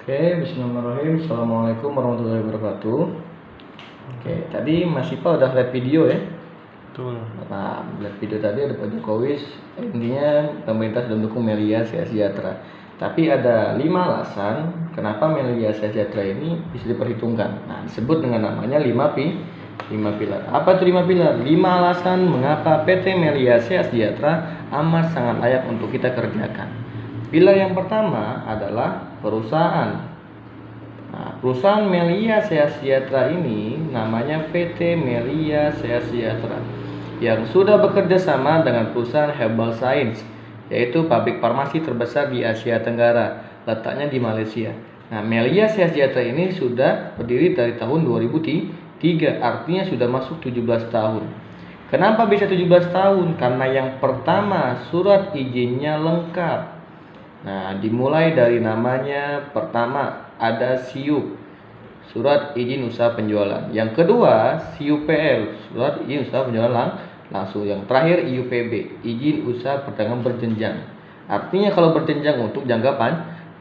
Oke, bismillahirrahmanirrahim. Assalamualaikum warahmatullahi wabarakatuh. Oke, tadi Mas Ipa udah lihat video ya. Betul. Nah, lihat video tadi ada Pak Jokowi, intinya pemerintah sudah mendukung Melia Sejahtera. Tapi ada 5 alasan kenapa Melia Sejahtera ini bisa diperhitungkan. Nah, disebut dengan namanya 5 pilar. Apa itu 5 pilar? 5 alasan mengapa PT Melia Sejahtera amat sangat layak untuk kita kerjakan. Pilar yang pertama adalah perusahaan. Nah, perusahaan Melia Sejahtera ini namanya PT Melia Sejahtera yang sudah bekerja sama dengan perusahaan Herbal Science, yaitu pabrik farmasi terbesar di Asia Tenggara, letaknya di Malaysia. Nah, Melia Sejahtera ini sudah berdiri dari tahun 2003, artinya sudah masuk 17 tahun. Kenapa bisa 17 tahun? Karena yang pertama, surat izinnya lengkap. Nah, dimulai dari namanya, pertama ada SIUP, surat izin usaha penjualan. Yang kedua, SIUPL, surat izin usaha penjualan langsung. Yang terakhir IUPB, izin usaha perdagangan berjenjang. Artinya kalau berjenjang untuk jangka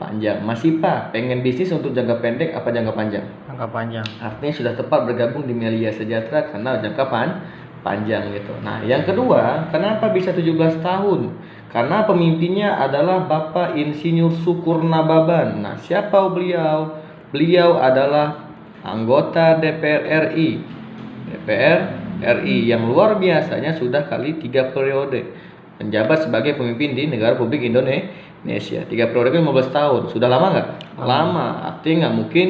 panjang. Mas Ipa pengen bisnis untuk jangka pendek apa jangka panjang? Jangka panjang. Artinya sudah tepat bergabung di Melia Sejahtera karena jangka panjang gitu. Nah, yang kedua, kenapa bisa 17 tahun? Karena pemimpinnya adalah Bapak Insinyur Syukur Nababan. Nah, siapa beliau? Beliau adalah anggota DPR RI. DPR RI yang luar biasanya sudah kali 3 periode menjabat sebagai pemimpin di negara Republik Indonesia. 3 periode 15 tahun. Sudah lama nggak? Lama. Artinya nggak mungkin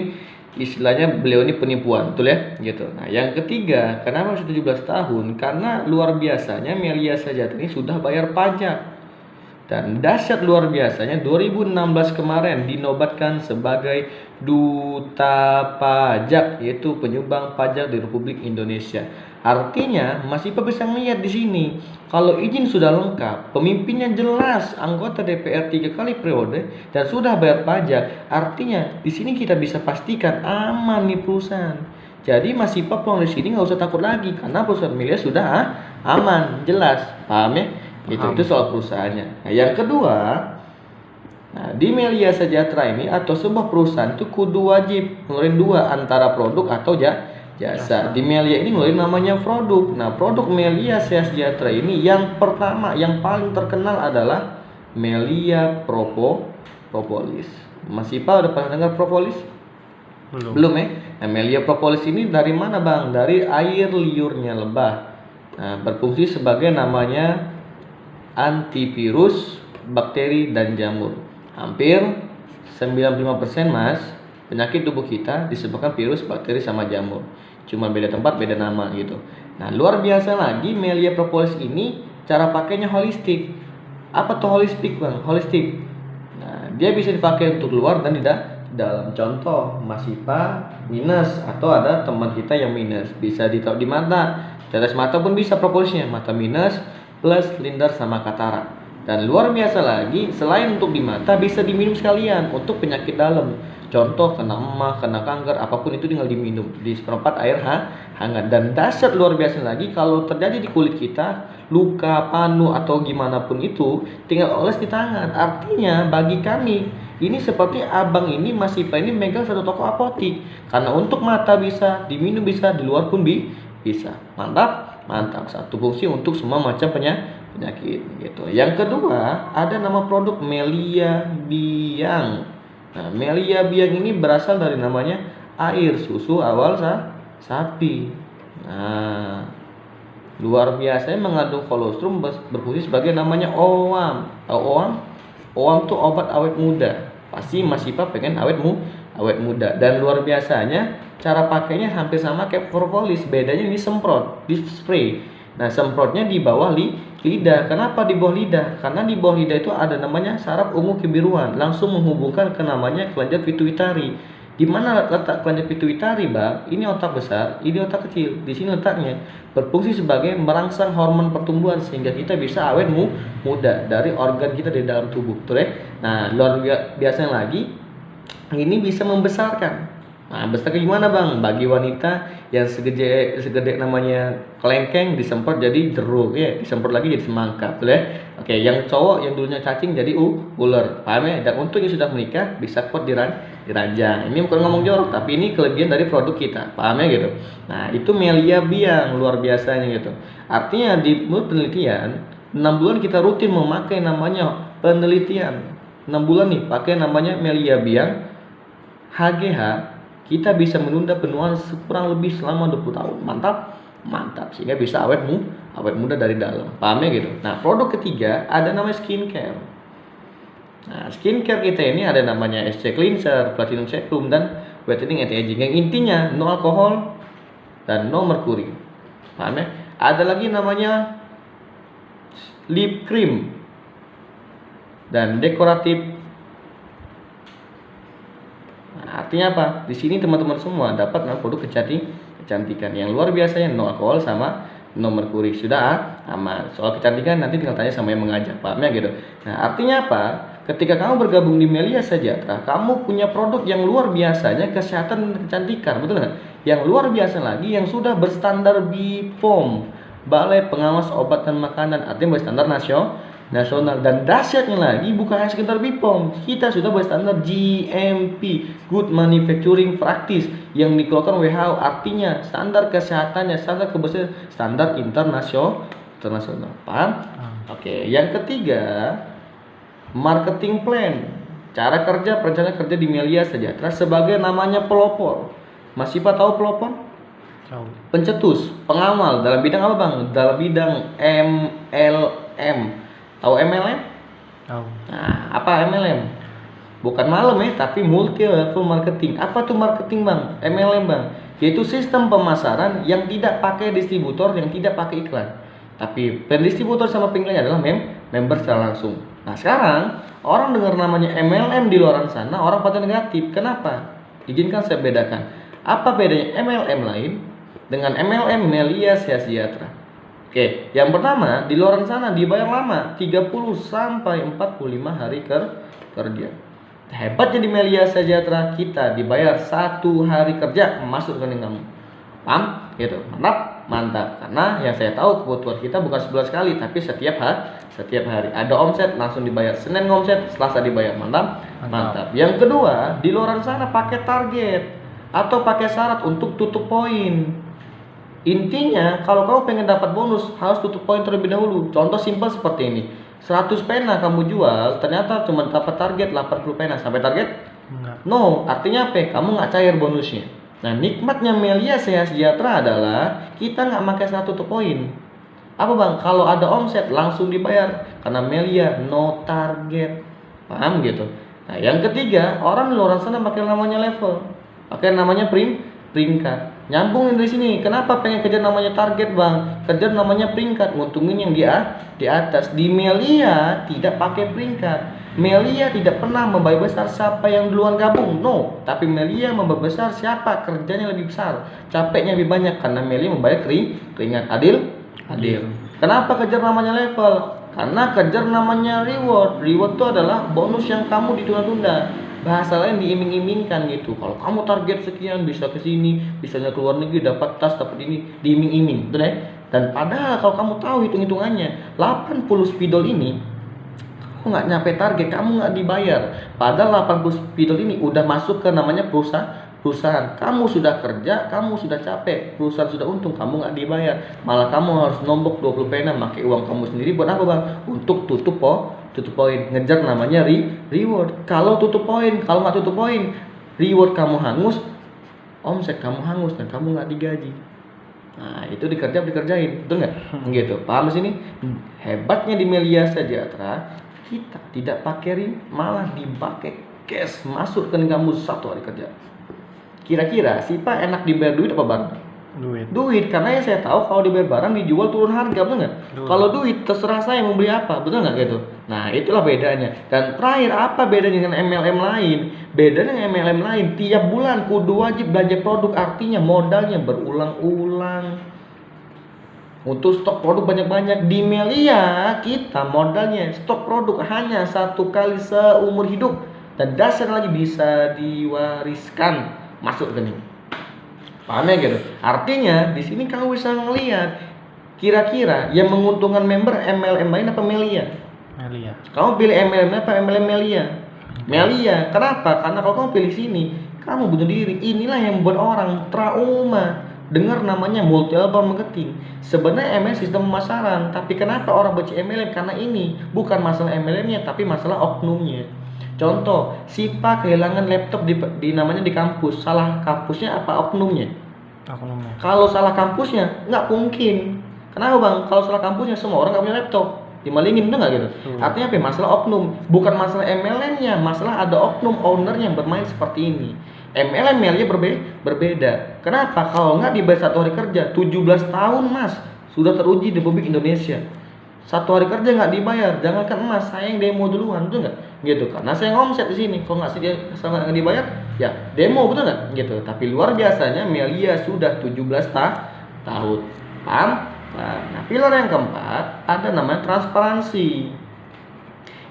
istilahnya beliau ini penipuan, betul ya? Gitu. Nah, yang ketiga, kenapa sudah 17 tahun? Karena luar biasanya Melia Sejahtera ini sudah bayar pajak. Dan dahsyat luar biasanya 2016 kemarin dinobatkan sebagai duta pajak, yaitu penyumbang pajak di Republik Indonesia. Artinya Mas Ipa bisa melihat di sini kalau izin sudah lengkap, pemimpinnya jelas, anggota DPR 3 kali periode dan sudah bayar pajak. Artinya di sini kita bisa pastikan aman nih perusahaan. Jadi Mas Ipa pulang dari sini nggak usah takut lagi karena perusahaan Melia sudah aman, jelas, paham ya? Itu soal perusahaannya. Nah, yang kedua, nah, di Melia Sejahtera ini atau sebuah perusahaan itu kudu wajib ngeluarin 2 antara produk atau jasa. Di Melia ini ngeluarin namanya produk. Nah, produk Melia Sejahtera ini yang pertama, yang paling terkenal adalah Melia Propolis. Mas Ipa udah pernah dengar propolis? Belum ya? Nah, Melia Propolis ini dari mana Bang? Dari air liurnya lebah. Nah, berfungsi sebagai namanya antivirus, bakteri, dan jamur. Hampir 95% Mas, penyakit tubuh kita disebabkan virus, bakteri, sama jamur. Cuma beda tempat, beda nama gitu. Nah, luar biasa lagi Melia Propolis ini cara pakainya holistik. Apa tuh holistik Bang? Holistik. Nah, dia bisa dipakai untuk luar dan di dalam. Contoh, Mas Ipa minus atau ada teman kita yang minus, bisa ditaruh di mata. Tetes mata pun bisa propolisnya, mata minus plus lindar sama katarak. Dan luar biasa lagi, selain untuk di mata bisa diminum sekalian untuk penyakit dalam. Contoh kena emah, kena kanker, apapun itu tinggal diminum di seperempat air hangat. Dan dahsyat luar biasa lagi kalau terjadi di kulit kita luka, panu atau gimana pun itu tinggal oles di tangan. Artinya bagi kami ini seperti abang ini Mas Ipa ini megang satu toko apotik. Karena untuk mata bisa, diminum bisa, di luar pun bisa. Mantap, satu fungsi untuk semua macam penyakit gitu. Yang kedua, ada nama produk Melia Biang. Nah, Melia Biang ini berasal dari namanya air susu awal sapi. Nah, luar biasa mengandung kolostrum, berfungsi sebagai namanya OAM. OAM tuh obat awet muda. Pasti Mas Ipa pengen awet muda. Dan luar biasanya cara pakainya hampir sama kayak propolis, bedanya ini semprot, di spray. Nah, semprotnya di bawah lidah. Kenapa di bawah lidah? Karena di bawah lidah itu ada namanya saraf ungu kebiruan, langsung menghubungkan ke namanya kelenjar pituitari. Di mana letak kelenjar pituitari, Bang? Ini otak besar, ini otak kecil. Di sini letaknya berfungsi sebagai merangsang hormon pertumbuhan sehingga kita bisa awet muda dari organ kita di dalam tubuh, betul ya? Nah, luar biasa lagi, ini bisa membesarkan Nah, besarnya gimana bang? Bagi wanita yang segede namanya kelengkeng disemprot jadi jeruk, ya disemprot lagi jadi semangka, betul ya? Oke, yang cowok yang dulunya cacing jadi ular, paham ya? Dan untuk yang sudah menikah bisa kuat diranjang. Ini bukan ngomong jorok, tapi ini kelebihan dari produk kita, paham ya gitu? Nah, itu Melia Biang luar biasanya gitu. Artinya di menurut penelitian 6 bulan kita rutin memakai namanya penelitian. 6 bulan nih pakai namanya Melia Biang HGH, kita bisa menunda penuaan kurang lebih selama 20 tahun. Mantap, mantap, sehingga bisa awet muda dari dalam, paham ya gitu. Nah, produk ketiga ada namanya skincare. Nah, skincare kita ini ada namanya SC Cleanser, Platinum Serum, dan Whitening Anti-Aging, yang intinya no alkohol dan no merkuri, paham ya. Ada lagi namanya lip cream dan dekoratif. Artinya apa? Di sini teman-teman semua dapat produk kecantikan yang luar biasa, yang no alkohol sama no merkuri. Sudah aman. Soal kecantikan nanti tinggal tanya sama yang mengajar, paham ya gitu. Nah, artinya apa? Ketika kamu bergabung di Melia Sejahtera, kamu punya produk yang luar biasanya kesehatan dan kecantikan, betul nggak? Yang luar biasa lagi, yang sudah berstandar BPOM, Balai Pengawas Obat dan Makanan, artinya berstandar nasional. Dan dahsyatnya lagi, bukan hanya sekedar BPOM, kita sudah berstandar GMP, Good Manufacturing Practice, yang dikeluarkan WHO, artinya standar kesehatannya, standar kebersihan, standar internasional, paham? Oke, yang ketiga, marketing plan, cara kerja perencana kerja di Melia Sejahtera sebagai namanya pelopor. Mas Sipa tahu pelopor? Tahu. Pencetus, pengamal dalam bidang apa bang? Dalam bidang MLM. Tahu MLM? Tahu. Nah, apa MLM? Bukan malam ya, tapi multi level marketing. Apa tuh marketing bang? MLM bang, yaitu sistem pemasaran yang tidak pakai distributor, yang tidak pakai iklan, tapi pendistributor sama pengiklannya adalah member secara langsung. Nah, sekarang orang dengar namanya MLM di luar sana, orang pada negatif. Kenapa? Izinkan saya bedakan. Apa bedanya MLM lain dengan MLM Melia Sejahtera? Oke, yang pertama, di luar sana dibayar lama, 30 sampai 45 hari kerja. Hebatnya di Melia Sejahtera, kita dibayar 1 hari kerja masuk rekening kamu. Paham? Gitu. Mantap. Karena yang saya tahu kebutuhan kita bukan sebulan sekali, tapi setiap hari. Ada omset langsung dibayar. Senin omset, Selasa dibayar. Mantap. Yang kedua, di luar sana pakai target atau pakai syarat untuk tutup poin. Intinya, kalau kamu pengen dapat bonus, harus tutup poin terlebih dahulu. Contoh simpel seperti ini. 100 pena kamu jual, ternyata cuma dapat target 80 pena. Sampai target? Enggak. No, artinya apa? Kamu nggak cair bonusnya. Nah, nikmatnya Melia Sejahtera adalah kita nggak pakai satu tutup poin. Apa bang? Kalau ada omset langsung dibayar. Karena Melia no target. Paham gitu? Nah, yang ketiga, orang di luar sana pakai namanya level. Pakai namanya peringkat. Nyambungin dari sini. Kenapa pengen kejar namanya target bang? Kejar namanya peringkat, nguntungin yang di atas. Di Melia tidak pakai peringkat. Melia tidak pernah membayar besar siapa yang duluan gabung, no. Tapi Melia membayar besar siapa kerjanya lebih besar, capeknya lebih banyak, karena Melia membayar keringat. Adil. Kenapa kejar namanya level? Karena kejar namanya reward. Reward itu adalah bonus yang kamu ditunda-tunda. Bahasa lain diiming-imingkan gitu. Kalau kamu target sekian bisa ke sini, bisanya keluar negeri, dapat tas, dapat ini, diiming-iming, betul ya? Dan padahal kalau kamu tahu hitung-hitungannya, 80 spidol ini kamu nggak nyampe target, kamu nggak dibayar. Padahal 80 spidol ini udah masuk ke namanya perusahaan. Kamu sudah kerja, kamu sudah capek, perusahaan sudah untung, kamu nggak dibayar. Malah kamu harus nombok 20 pena, pakai uang kamu sendiri buat apa bang? Untuk tutup poin, ngejar namanya reward. Kalau nggak tutup poin, reward kamu hangus, omset kamu hangus, dan kamu nggak digaji. Nah, itu dikerjain, betul nggak? Gitu, paham sini? Hebatnya di Melia Sejahtera, kita tidak pakai malah dipakai cash, masuk ke kamu 1 hari kerja. Kira-kira Sipa enak dibayar duit apa barang? Duit, karena yang saya tahu kalau dibayar barang dijual turun harga, betul nggak? Kalau duit terserah saya mau beli apa, betul nggak gitu? Nah, itulah bedanya. Dan terakhir, apa bedanya dengan MLM lain? Bedanya dengan MLM lain, tiap bulan kudu wajib belanja produk, artinya modalnya berulang-ulang. Untuk stok produk banyak-banyak. Di Melia kita modalnya stok produk hanya 1 kali seumur hidup, dan dasar lagi bisa diwariskan. masuk ke nih. Paham ya gitu? Artinya di sini kamu bisa ngelihat kira-kira yang menguntungkan member MLM lain apa Melia? Melia. Kamu pilih MLM apa MLM Melia? Melia. Kenapa? Karena kalau kamu pilih sini, kamu bunuh diri. Inilah yang membuat orang trauma dengar namanya multi level marketing. Sebenarnya MLM sistem pemasaran, tapi kenapa orang benci MLM? Karena ini bukan masalah MLM-nya, tapi masalah oknumnya. Contoh, Sipa kehilangan laptop di namanya di kampus. Salah kampusnya apa oknumnya? Oknumnya. Kalau salah kampusnya nggak mungkin. Kenapa bang? Kalau salah kampusnya semua orang nggak punya laptop, dimalingin, bener nggak gitu? Artinya apa? Masalah oknum, bukan masalah MLM-nya, masalah ada oknum owner yang bermain seperti ini. MLM Melia berbeda. Kenapa? Kalau nggak dibayar 1 hari kerja, 17 tahun mas, sudah teruji di Republik Indonesia. 1 hari kerja nggak dibayar, jangankan emas, saya yang demo duluan, betul nggak? Gitu, karena saya ngomset di sini. Kalau nggak dibayar, ya demo, betul nggak? Gitu. Tapi luar biasanya Melia sudah 17 tahun, paham? Nah, pilar yang keempat ada namanya transparansi.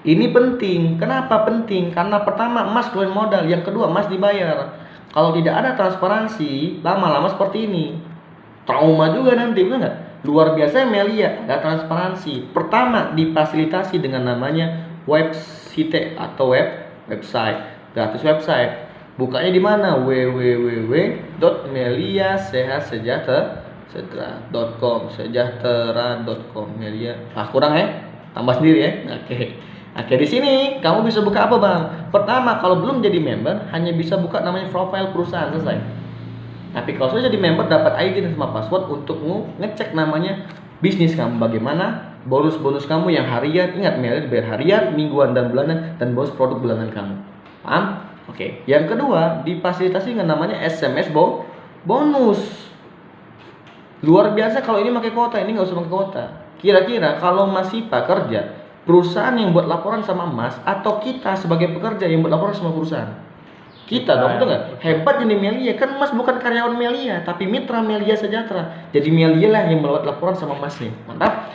Ini penting. Kenapa penting? Karena pertama emas keluarin modal, yang kedua emas dibayar. Kalau tidak ada transparansi, lama-lama seperti ini. Trauma juga nanti, betul nggak? Luar biasa Melia, ada transparansi. Pertama, difasilitasi dengan namanya website atau website, gratis website. Bukanya di mana? www.meliasehatsejahtera.com Melia. Kurang ya? Tambah sendiri ya. Oke, di sini kamu bisa buka apa bang? Pertama, kalau belum jadi member, hanya bisa buka namanya profile perusahaan, selesai. Tapi kalau sudah jadi member, dapat ID dan sama password untuk ngecek namanya bisnis kamu bagaimana, bonus-bonus kamu yang harian. Ingat, Melia dibayar harian, mingguan dan bulanan, dan bonus produk bulanan kamu. Paham? Oke. Yang kedua, difasilitasi dengan namanya SMS bonus. Luar biasa kalau ini pakai kuota, ini nggak usah pakai kuota. Kira-kira kalau Mas Sipa kerja, perusahaan yang buat laporan sama Mas, atau kita sebagai pekerja yang buat laporan sama perusahaan? Kita dong, betul nggak? Hebat ini Melia, kan Mas bukan karyawan Melia, tapi mitra Melia Sejahtera. Jadi Melia lah yang membuat laporan sama Mas nih. Mantap.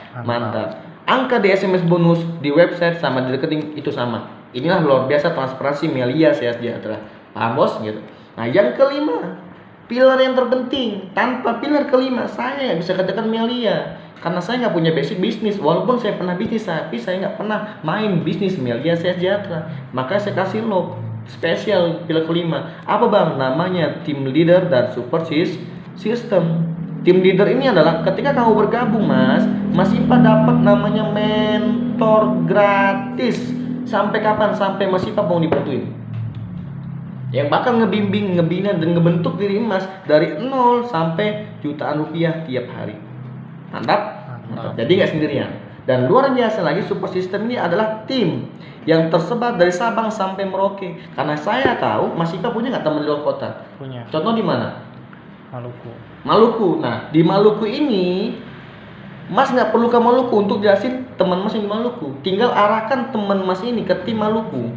Angka di SMS bonus, di website sama di rekening itu sama. Inilah luar biasa transparansi Melia Sejahtera. Paham bos? Gitu. Nah yang kelima, pilar yang terpenting. Tanpa pilar kelima, saya nggak bisa katakan Melia. Karena saya nggak punya basic bisnis. Walaupun saya pernah bisnis, tapi saya nggak pernah main bisnis Melia Sejahtera. Maka saya kasih lo spesial pilar kelima. Apa bang? Namanya team leader dan support system. Team leader ini adalah ketika kamu bergabung Mas Sipa dapat namanya mentor gratis. Sampai kapan? Sampai Mas Sipa mau dibantuin, yang bakal ngebimbing, ngebina dan ngebentuk diri Mas dari 0 sampai jutaan rupiah tiap hari. Mantap. Jadi nggak sendirian. Dan luar biasa lagi, support system ini adalah tim yang tersebar dari Sabang sampai Merauke. Karena saya tahu Mas Sipa punya nggak teman di luar kota? Punya. Contoh di mana? Maluku. Nah, di Maluku ini Mas nggak perlu ke Maluku untuk jelasin teman Mas yang di Maluku. Tinggal arahkan teman Mas ini ke tim Maluku.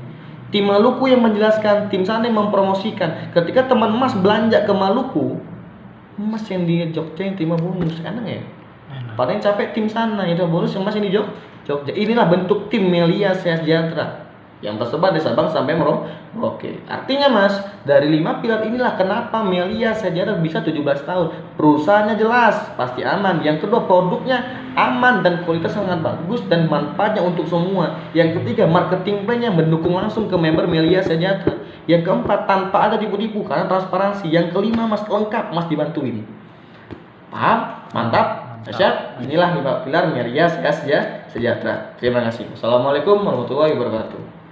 Tim Maluku yang menjelaskan, tim sana yang mempromosikan. Ketika teman Mas belanja ke Maluku, Mas yang di Jogja yang terima bonus, enak ya? Padahal yang capek tim sana, itu bonus yang Mas yang di Jogja. Inilah bentuk tim Melia Sejahtera yang tersebar dari Sabang sampai Merauke. Artinya Mas, dari 5 pilar inilah kenapa Melia Sejahtera bisa 17 tahun. Perusahaannya jelas, pasti aman. Yang kedua, produknya aman dan kualitas sangat bagus dan manfaatnya untuk semua. Yang ketiga, marketing plan-nya mendukung langsung ke member Melia Sejahtera. Yang keempat, tanpa ada tipu-tipu karena transparansi. Yang kelima, Mas lengkap, Mas dibantuin. Paham? Mantap? Siap? Inilah 5 pilar Melia Sejahtera. Terima kasih. Assalamualaikum warahmatullahi wabarakatuh.